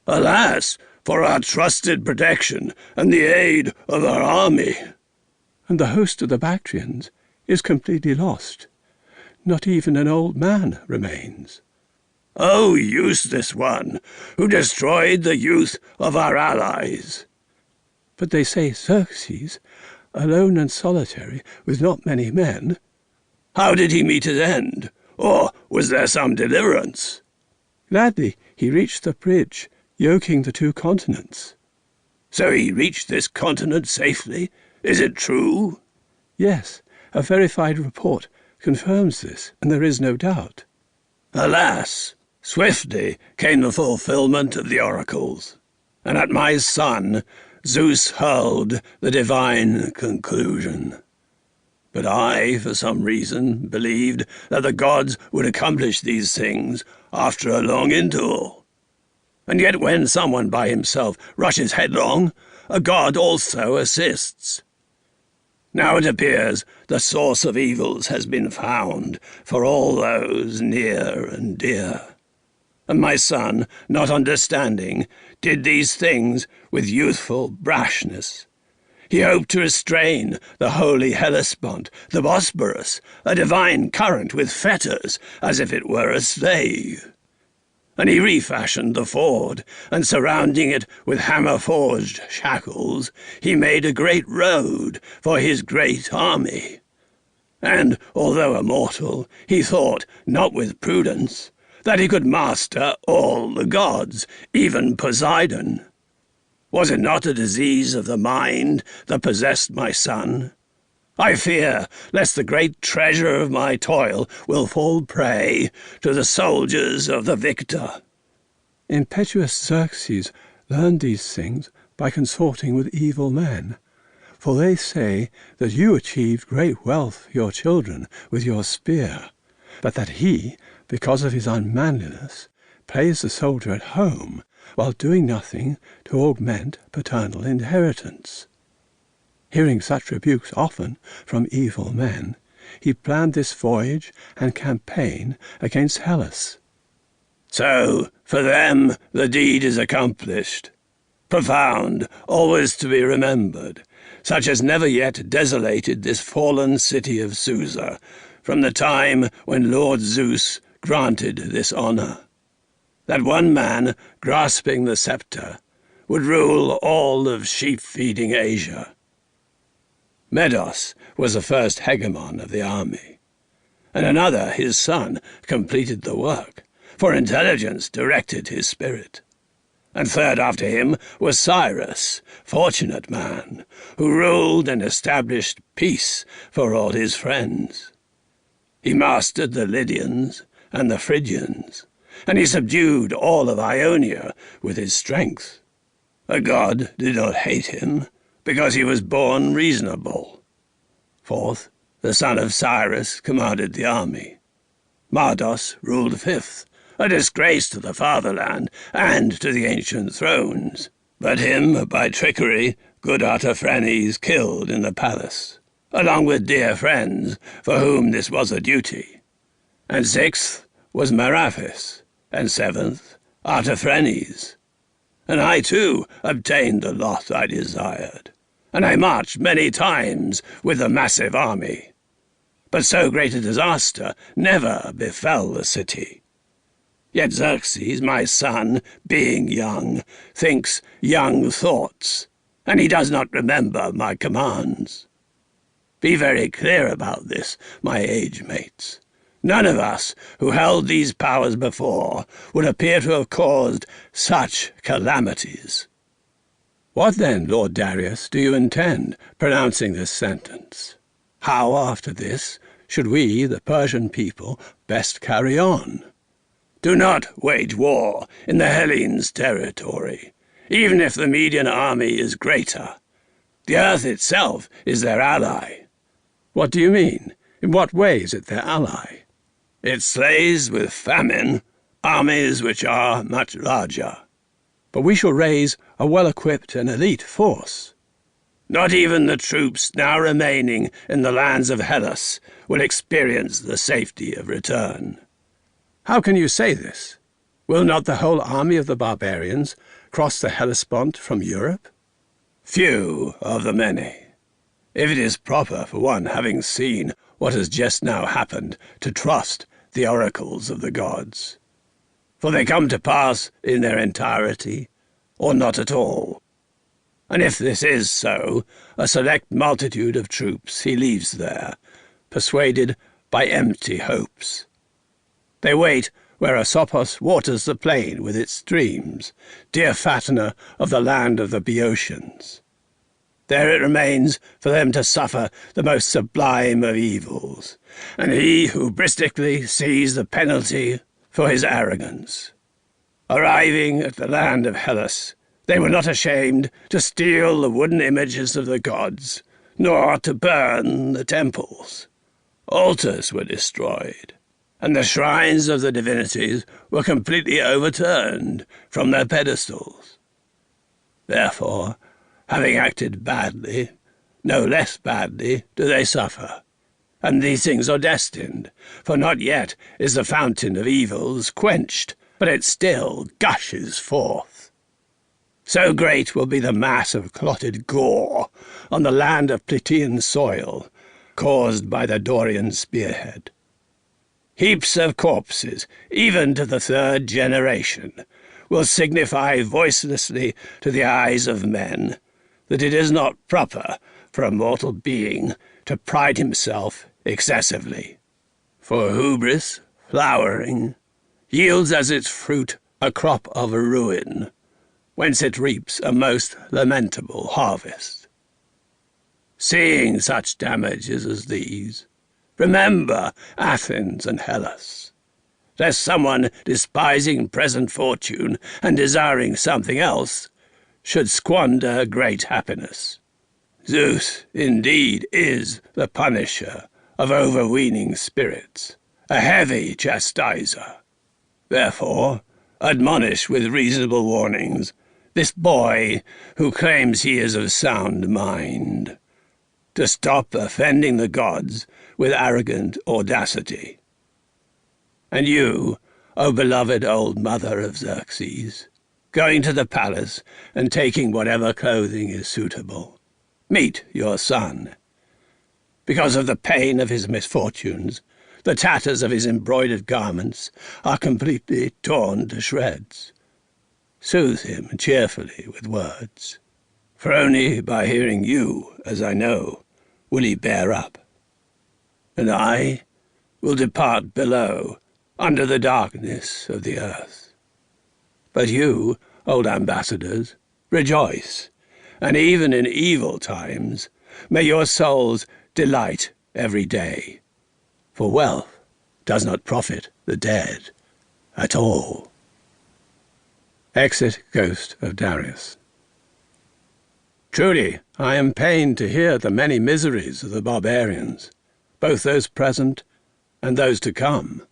Alas, for our trusted protection and the aid of our army! And the host of the Bactrians is completely lost. Not even an old man remains. O useless one, who destroyed the youth of our allies! But they say Xerxes, alone and solitary, with not many men. How did he meet his end? Or was there some deliverance? Gladly he reached the bridge, yoking the two continents. So he reached this continent safely? Is it true? Yes, a verified report confirms this, and there is no doubt. Alas, swiftly came the fulfillment of the oracles, and at my son Zeus hurled the divine conclusion. But I, for some reason, believed that the gods would accomplish these things after a long interval. And yet when someone by himself rushes headlong, a god also assists. Now it appears the source of evils has been found for all those near and dear. And my son, not understanding, did these things with youthful brashness. He hoped to restrain the holy Hellespont, the Bosporus, a divine current with fetters, as if it were a slave. And he refashioned the ford, and surrounding it with hammer-forged shackles, he made a great road for his great army. And, although a mortal, he thought, not with prudence, that he could master all the gods, even Poseidon. Was it not a disease of the mind that possessed my son? I fear lest the great treasure of my toil will fall prey to the soldiers of the victor. Impetuous Xerxes learned these things by consorting with evil men, for they say that you achieved great wealth for your children with your spear, but that he, because of his unmanliness, plays the soldier at home while doing nothing to augment paternal inheritance. Hearing such rebukes often from evil men, he planned this voyage and campaign against Hellas. So, for them, the deed is accomplished. Profound, always to be remembered, such as never yet desolated this fallen city of Susa, from the time when Lord Zeus granted this honour. That one man, grasping the sceptre, would rule all of sheep-feeding Asia. Medos was the first hegemon of the army, and another, his son, completed the work, for intelligence directed his spirit. And third after him was Cyrus, fortunate man, who ruled and established peace for all his friends. He mastered the Lydians and the Phrygians, and he subdued all of Ionia with his strength. A god did not hate him, because he was born reasonable. Fourth, the son of Cyrus commanded the army. Mardos ruled fifth, a disgrace to the fatherland and to the ancient thrones. But him, by trickery, good Artaphernes killed in the palace, along with dear friends, for whom this was a duty. And sixth was Meraphis, and seventh, Artaphernes. And I, too, obtained the lot I desired, and I marched many times with a massive army. But so great a disaster never befell the city. Yet Xerxes, my son, being young, thinks young thoughts, and he does not remember my commands. Be very clear about this, my age-mates. None of us who held these powers before would appear to have caused such calamities. What then, Lord Darius, do you intend, pronouncing this sentence? How, after this, should we, the Persian people, best carry on? Do not wage war in the Hellenes' territory, even if the Median army is greater. The earth itself is their ally. What do you mean? In what way is it their ally? It slays with famine armies which are much larger. But we shall raise a well-equipped and elite force. Not even the troops now remaining in the lands of Hellas will experience the safety of return. How can you say this? Will not the whole army of the barbarians cross the Hellespont from Europe? Few of the many, if it is proper for one having seen what has just now happened to trust the oracles of the gods. For they come to pass in their entirety, or not at all. And if this is so, a select multitude of troops he leaves there, persuaded by empty hopes. They wait where Asopus waters the plain with its streams, dear fattener of the land of the Boeotians. There it remains for them to suffer the most sublime of evils, and he who bristically sees the penalty for his arrogance. Arriving at the land of Hellas, they were not ashamed to steal the wooden images of the gods, nor to burn the temples. Altars were destroyed, and the shrines of the divinities were completely overturned from their pedestals. Therefore, having acted badly, no less badly do they suffer. And these things are destined, for not yet is the fountain of evils quenched, but it still gushes forth. So great will be the mass of clotted gore on the land of Plataean soil, caused by the Dorian spearhead. Heaps of corpses, even to the third generation, will signify voicelessly to the eyes of men that it is not proper for a mortal being to pride himself excessively. For hubris, flowering, yields as its fruit a crop of ruin, whence it reaps a most lamentable harvest. Seeing such damages as these, remember Athens and Hellas, lest someone despising present fortune and desiring something else should squander great happiness. Zeus, indeed, is the punisher of overweening spirits, a heavy chastiser. Therefore, admonish with reasonable warnings this boy who claims he is of sound mind, to stop offending the gods with arrogant audacity. And you, O beloved old mother of Xerxes, going to the palace and taking whatever clothing is suitable. Meet your son. Because of the pain of his misfortunes, the tatters of his embroidered garments are completely torn to shreds. Soothe him cheerfully with words, for only by hearing you, as I know, will he bear up. And I will depart below, under the darkness of the earth. But you, old ambassadors, rejoice, and even in evil times may your souls delight every day, for wealth does not profit the dead at all. Exit Ghost of Darius. Truly, I am pained to hear the many miseries of the barbarians, both those present and those to come.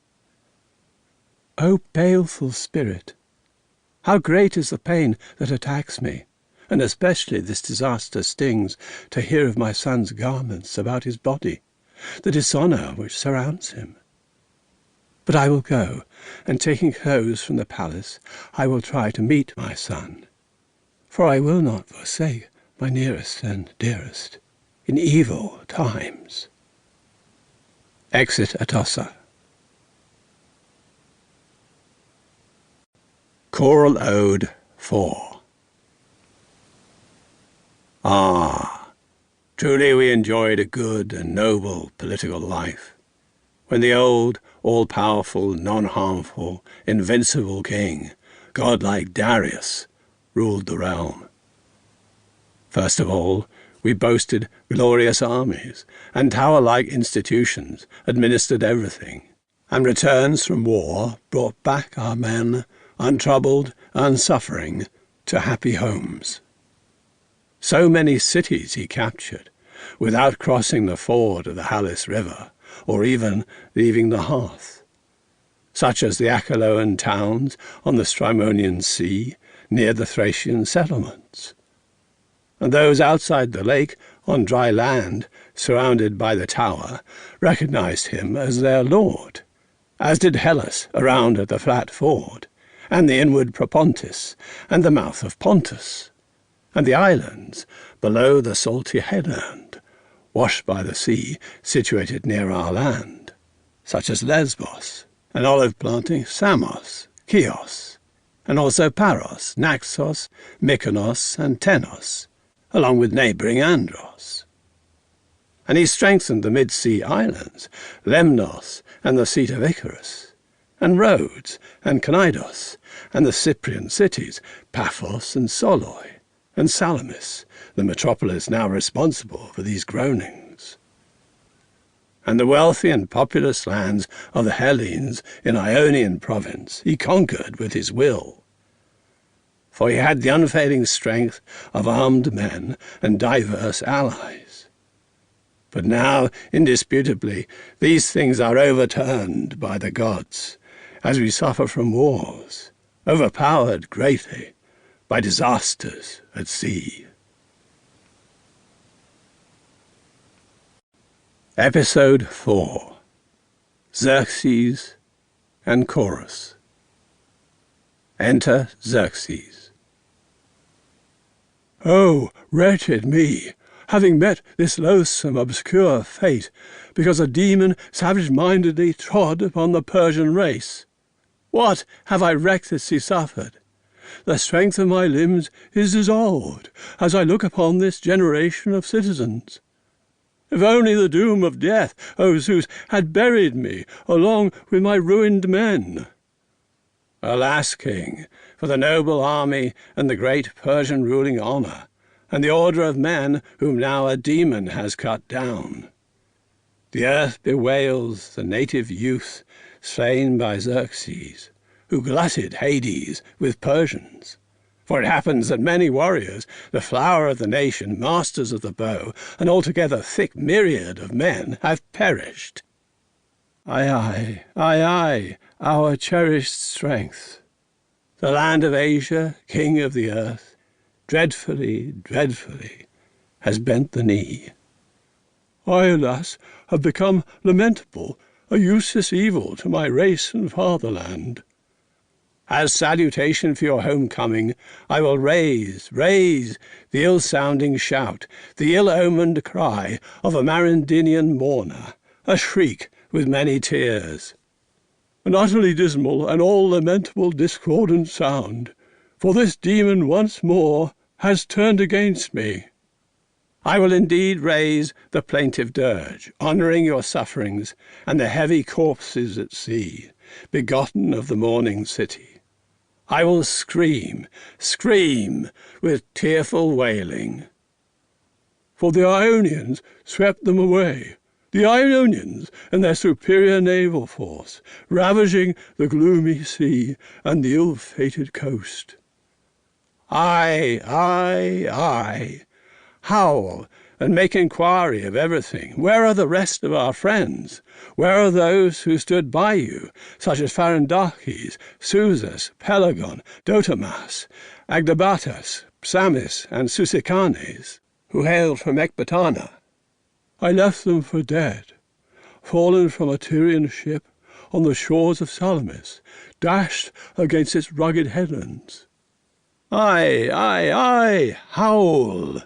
O baleful spirit, how great is the pain that attacks me, and especially this disaster stings to hear of my son's garments about his body, the dishonour which surrounds him. But I will go, and taking clothes from the palace, I will try to meet my son, for I will not forsake my nearest and dearest in evil times. Exit Atossa. Choral Ode 4. Truly we enjoyed a good and noble political life, when the old, all-powerful, non-harmful, invincible king, godlike Darius, ruled the realm. First of all, we boasted glorious armies, and tower-like institutions administered everything, and returns from war brought back our men, untroubled, unsuffering, to happy homes. So many cities he captured, without crossing the ford of the Halys River, or even leaving the hearth, such as the Acheloan towns on the Strymonian Sea, near the Thracian settlements, and those outside the lake on dry land, surrounded by the tower, recognized him as their lord, as did Hellas around at the flat ford, and the inward Propontis, and the mouth of Pontus, and the islands below the salty headland, washed by the sea, situated near our land, such as Lesbos, and olive-planting Samos, Chios, and also Paros, Naxos, Mykonos, and Tenos, along with neighbouring Andros. And he strengthened the mid-sea islands, Lemnos, and the seat of Icarus, and Rhodes, and Cnidus, and the Cyprian cities, Paphos and Soloi, and Salamis, the metropolis now responsible for these groanings. And the wealthy and populous lands of the Hellenes in Ionian province he conquered with his will. For he had the unfailing strength of armed men and diverse allies. But now, indisputably, these things are overturned by the gods, as we suffer from wars, overpowered greatly by disasters at sea. Episode 4. Xerxes and Chorus. Enter Xerxes. Oh, wretched me, having met this loathsome, obscure fate, because a demon savage-mindedly trod upon the Persian race. What have I recklessly suffered? The strength of my limbs is dissolved, as I look upon this generation of citizens. If only the doom of death, O Zeus, had buried me along with my ruined men. Alas, king, for the noble army and the great Persian ruling honour, and the order of men whom now a demon has cut down. The earth bewails the native youth slain by Xerxes, who glutted Hades with Persians. For it happens that many warriors, the flower of the nation, masters of the bow, an altogether thick myriad of men, have perished. Ay, our cherished strength. The land of Asia, king of the earth, dreadfully, has bent the knee. I, alas, have become lamentable, a useless evil to my race and fatherland. As salutation for your homecoming, I will raise the ill-sounding shout, the ill-omened cry of a Marindinian mourner, a shriek with many tears. An utterly dismal and all lamentable discordant sound, for this demon once more has turned against me. I will indeed raise the plaintive dirge, honouring your sufferings and the heavy corpses at sea, begotten of the mourning city. I will scream with tearful wailing. For the Ionians swept them away, the Ionians and their superior naval force, ravaging the gloomy sea and the ill-fated coast. Aye, howl and make inquiry of everything. Where are the rest of our friends? Where are those who stood by you, such as Pharandachis, Susus, Pelagon, Dotamas, Agdabatas, Psamis, and Susicanes, who hailed from Ecbatana? I left them for dead, fallen from a Tyrian ship on the shores of Salamis, dashed against its rugged headlands. Aye, howl!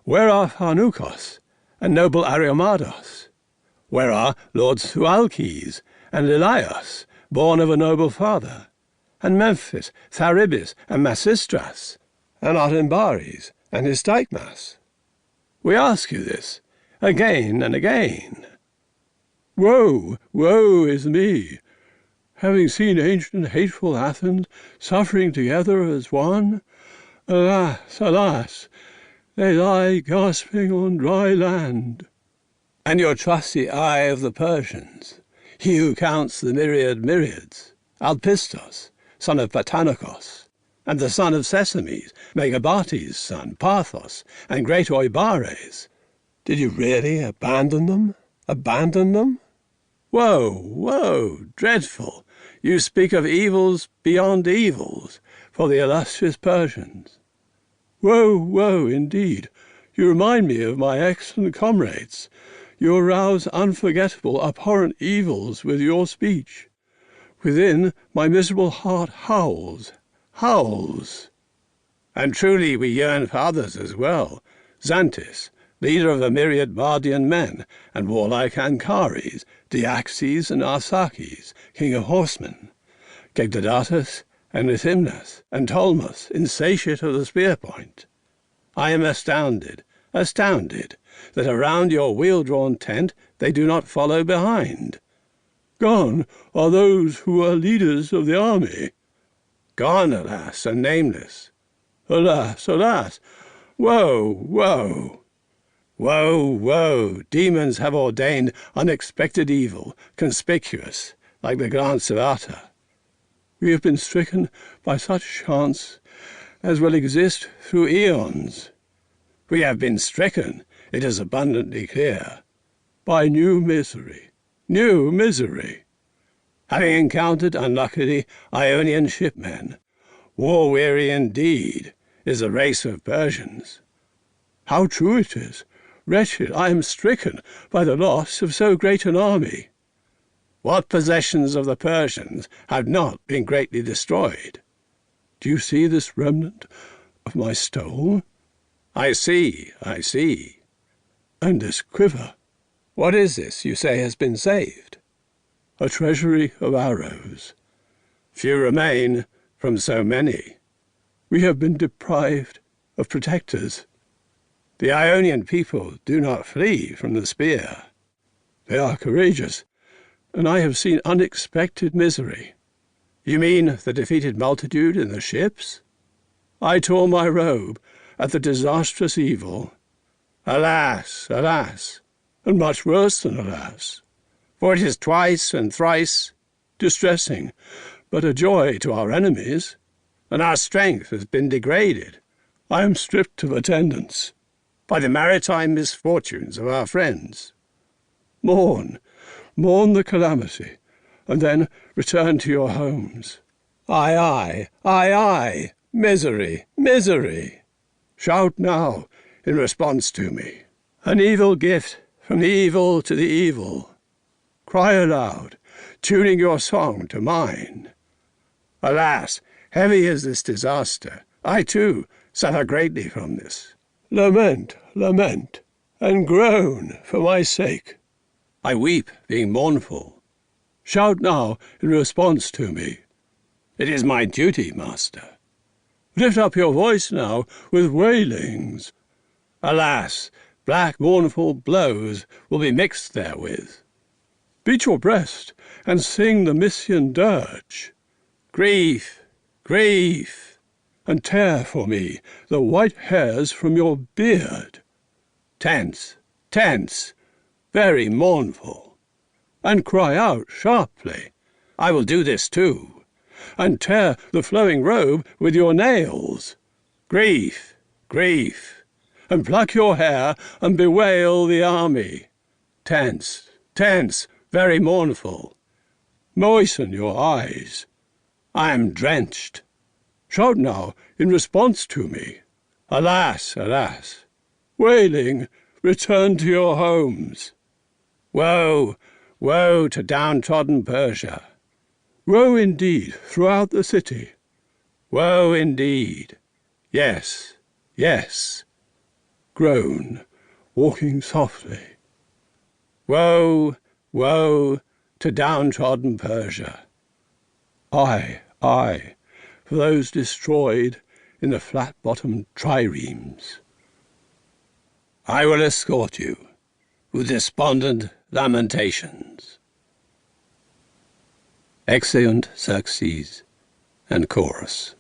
Where are Pharnukos and noble Ariomados? Where are Lord Thualkes and Lilias, born of a noble father, and Memphis, Tharibis, and Masistras, and Artembares, and Hystygmas? We ask you this again and again. Woe is me! Having seen ancient hateful Athens suffering together as one, alas, they lie gasping on dry land. And your trusty eye of the Persians, he who counts the myriads, Alpistos, son of Patanokos, and the son of Sesames, Megabates' son, Parthos, and great Oibares, did you really abandon them? Woe, dreadful! You speak of evils beyond evils for the illustrious Persians. Woe, indeed! You remind me of my excellent comrades. You arouse unforgettable, abhorrent evils with your speech. Within, my miserable heart howls. And truly we yearn for others as well. Xanthus, leader of a myriad Mardian men, and warlike Ancares, Diaxes and Arsaces, king of horsemen, Gegdodatus and Lythimnas, and Tolmus, insatiate of the spear-point. I am astounded, that around your wheel-drawn tent they do not follow behind. Gone are those who were leaders of the army. Gone, alas, and nameless. Alas, woe! Woe! Demons have ordained unexpected evil, conspicuous, like the glance of Ata. We have been stricken by such chance as will exist through eons. We have been stricken, it is abundantly clear, by new misery. Having encountered, unluckily, Ionian shipmen, war-weary indeed is the race of Persians. How true it is! Wretched, I am stricken by the loss of so great an army. What possessions of the Persians have not been greatly destroyed? Do you see this remnant of my stole? I see. And this quiver. What is this you say has been saved? A treasury of arrows. Few remain from so many. We have been deprived of protectors. The Ionian people do not flee from the spear. They are courageous, and I have seen unexpected misery. You mean the defeated multitude in the ships? I tore my robe at the disastrous evil. Alas, and much worse than alas, for it is twice and thrice distressing, but a joy to our enemies, and our strength has been degraded. I am stripped of attendance by the maritime misfortunes of our friends. Mourn the calamity, and then return to your homes. Aye, misery. Shout now in response to me. An evil gift from the evil to the evil. Cry aloud, tuning your song to mine. Alas, Heavy is this disaster. I, too, suffer greatly from this. Lament, lament, and groan for my sake. I weep, being mournful. Shout now in response to me. It is my duty, master. Lift up your voice now with wailings. Alas, black mournful blows will be mixed therewith. Beat your breast and sing the Mysian dirge. Grief, grief, and tear for me the white hairs from your beard. Tense, tense, very mournful. And cry out sharply. I will do this too. And tear the flowing robe with your nails. Grief, grief. And pluck your hair and bewail the army. Tense, tense, very mournful. Moisten your eyes. I am drenched. Shout now in response to me. Alas, alas. Wailing, return to your homes. Woe, woe to downtrodden Persia. Woe indeed throughout the city. Woe indeed. Yes, yes. Groan, walking softly. Woe, woe to downtrodden Persia. Aye, aye, for those destroyed in the flat-bottomed triremes. I will escort you with despondent lamentations. Exeunt Xerxes and Chorus.